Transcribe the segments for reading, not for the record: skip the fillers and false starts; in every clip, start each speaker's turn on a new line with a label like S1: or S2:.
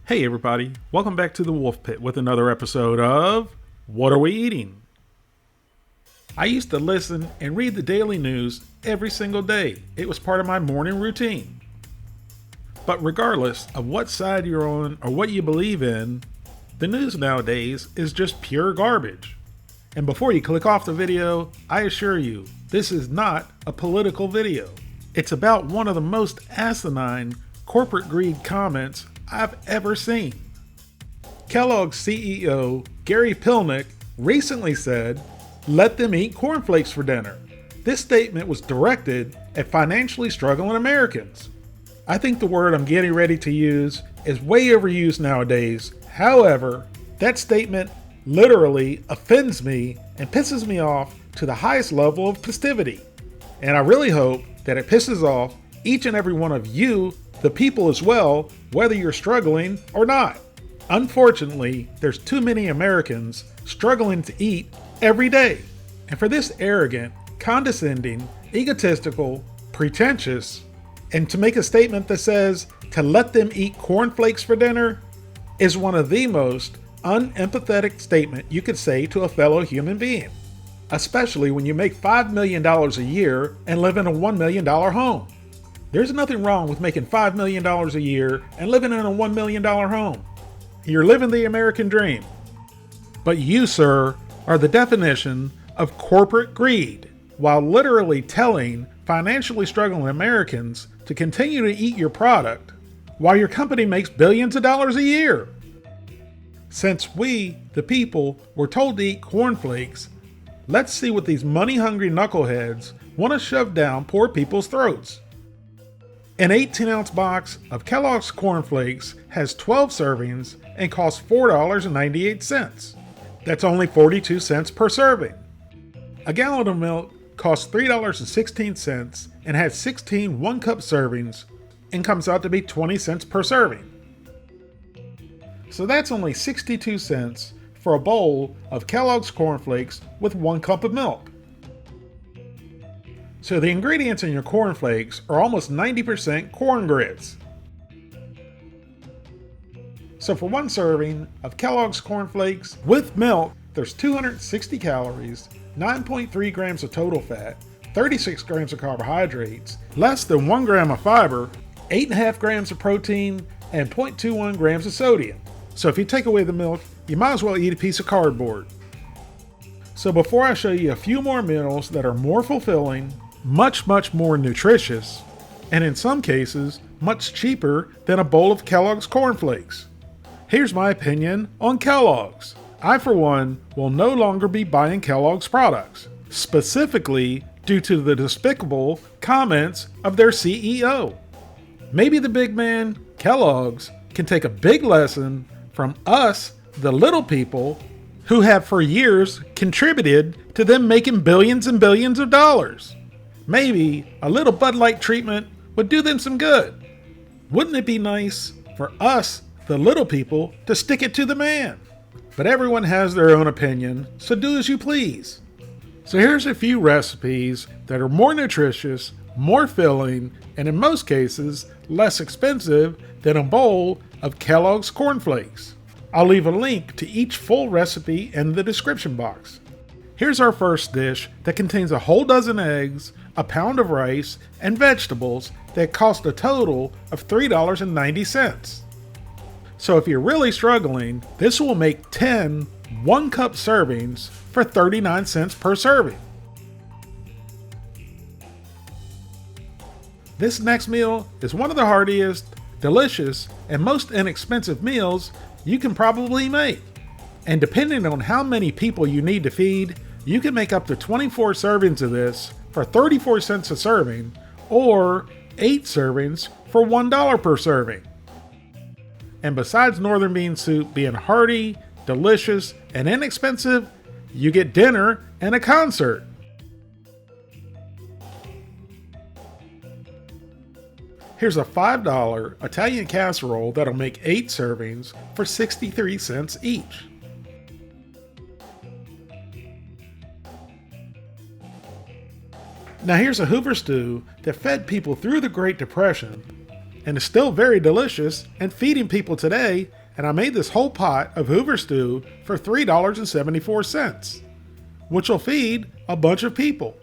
S1: Hey everybody, welcome back to the Wolf Pit with another episode of What Are We Eating? I used to listen and read the daily news every single day. It was part of my morning routine. But regardless of what side you're on or what you believe in, the news nowadays is just pure garbage. And before you click off the video, I assure you, this is not a political video. It's about one of the most asinine corporate greed comments I've ever seen. Kellogg's CEO, Gary Pilnick, recently said, "Let them eat cornflakes for dinner." This statement was directed at financially struggling Americans. I think the word I'm getting ready to use is way overused nowadays. However, that statement literally offends me and pisses me off to the highest level of festivity. And I really hope that it pisses off each and every one of you, the people as well, whether you're struggling or not. Unfortunately, there's too many Americans struggling to eat every day. And for this arrogant, condescending, egotistical, pretentious, and to make a statement that says to let them eat cornflakes for dinner is one of the most unempathetic statements you could say to a fellow human being. Especially when you make $5 million a year and live in a $1 million home. There's nothing wrong with making $5 million a year and living in a $1 million home. You're living the American dream. But you, sir, are the definition of corporate greed, while literally telling financially struggling Americans to continue to eat your product while your company makes billions of dollars a year. Since we, the people, were told to eat cornflakes, let's see what these money-hungry knuckleheads want to shove down poor people's throats. An 18-ounce box of Kellogg's cornflakes has 12 servings and costs $4.98. That's only 42 cents per serving. A gallon of milk costs $3.16 and has 16 one-cup servings and comes out to be 20 cents per serving. So that's only 62 cents for a bowl of Kellogg's cornflakes with 1 cup of milk. So the ingredients in your cornflakes are almost 90% corn grits. So for 1 serving of Kellogg's cornflakes with milk, there's 260 calories, 9.3 grams of total fat, 36 grams of carbohydrates, less than 1 gram of fiber, 8.5 grams of protein, and 0.21 grams of sodium. So if you take away the milk, you might as well eat a piece of cardboard. So before I show you a few more meals that are more fulfilling, much more nutritious, and in some cases, much cheaper than a bowl of Kellogg's cornflakes. Here's my opinion on Kellogg's. I, for one, will no longer be buying Kellogg's products, specifically due to the despicable comments of their CEO. Maybe the big man, Kellogg's, can take a big lesson from us, the little people, who have for years contributed to them making billions and billions of dollars. Maybe a little Bud Light treatment would do them some good. Wouldn't it be nice for us, the little people, to stick it to the man? But everyone has their own opinion, so do as you please. So here's a few recipes that are more nutritious, more filling, and in most cases, less expensive than a bowl of Kellogg's cornflakes. I'll leave a link to each full recipe in the description box. Here's our first dish that contains a whole dozen eggs, a pound of rice, and vegetables that cost a total of $3.90. So if you're really struggling, this will make 10 one-cup servings for 39 cents per serving. This next meal is one of the heartiest, delicious, and most inexpensive meals you can probably make. And depending on how many people you need to feed, you can make up to 24 servings of this for 34 cents a serving, or 8 servings for $1 per serving. And besides northern bean soup being hearty, delicious, and inexpensive, you get dinner and a concert. Here's a $5 Italian casserole that'll make 8 servings for 63 cents each. Now here's a Hoover stew that fed people through the Great Depression and it's still very delicious and feeding people today, and I made this whole pot of Hoover stew for $3.74, which will feed a bunch of people.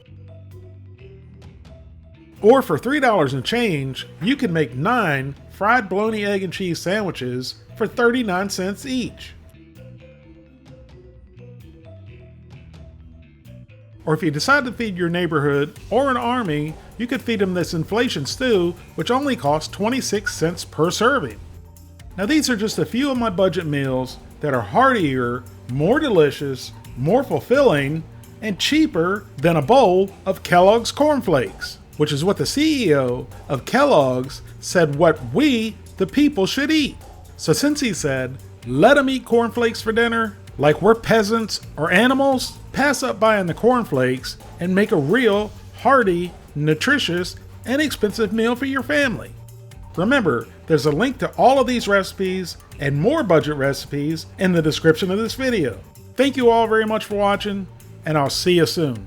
S1: Or for $3 and change, you can make 9 fried bologna, egg, and cheese sandwiches for 39 cents each. Or if you decide to feed your neighborhood or an army, you could feed them this inflation stew, which only costs 26 cents per serving. Now these are just a few of my budget meals that are heartier, more delicious, more fulfilling, and cheaper than a bowl of Kellogg's cornflakes, which is what the CEO of Kellogg's said what we, the people, should eat. So since he said, let them eat cornflakes for dinner, like we're peasants or animals, pass up buying the cornflakes and make a real, hearty, nutritious, inexpensive meal for your family. Remember, there's a link to all of these recipes and more budget recipes in the description of this video. Thank you all very much for watching, and I'll see you soon.